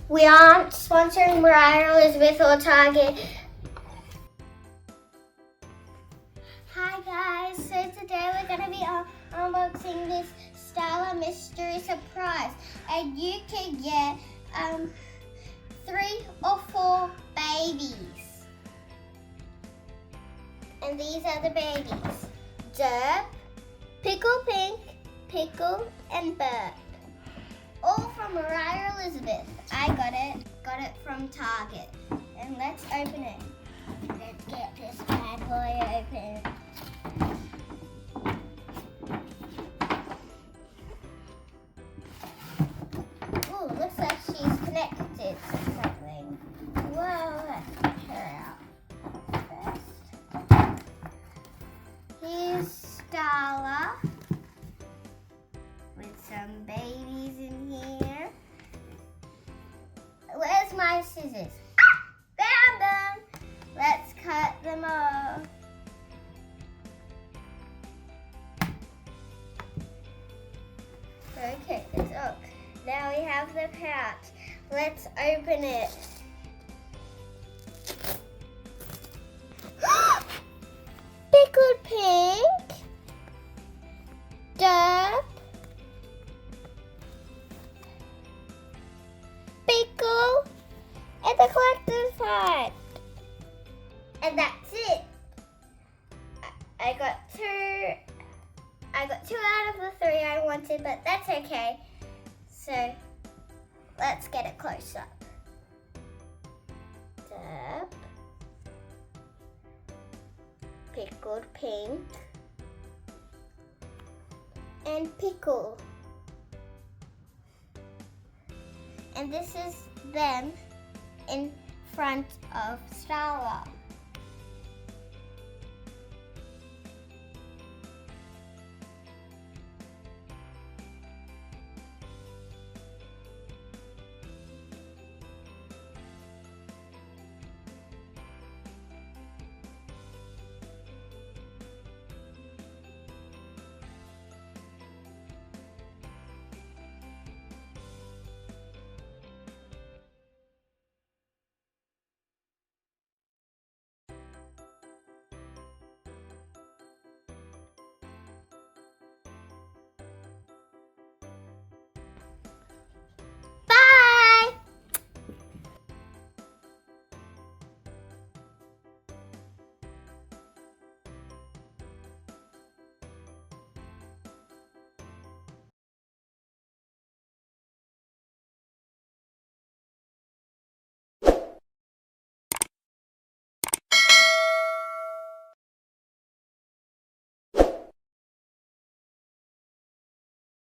We aren't sponsoring Moriah, Elizabeth or Target. Hi guys, so today we're going to be unboxing this Stella Mystery Surprise. And you can get 3 or 4 babies. And these are the babies. Derp, Pickle Pink, Pickle, and Burp. All from Moriah Elizabeth. I got it from Target. And let's open it. Let's get this bad boy open. Ooh, looks like she's connected to something. Whoa, let's get her out first. Here's Stella with some babies in here. Where's my scissors? Found them! Let's cut them off. Okay, it's up. Now we have the pouch. Let's open it. Pickled pink. Derp. Pickle. And the collector's pack. And that's it. I got two out of the 3 I wanted, but that's okay. So let's get a close up. Derp. Pickled pink. And pickle. And this is them in front of Stella.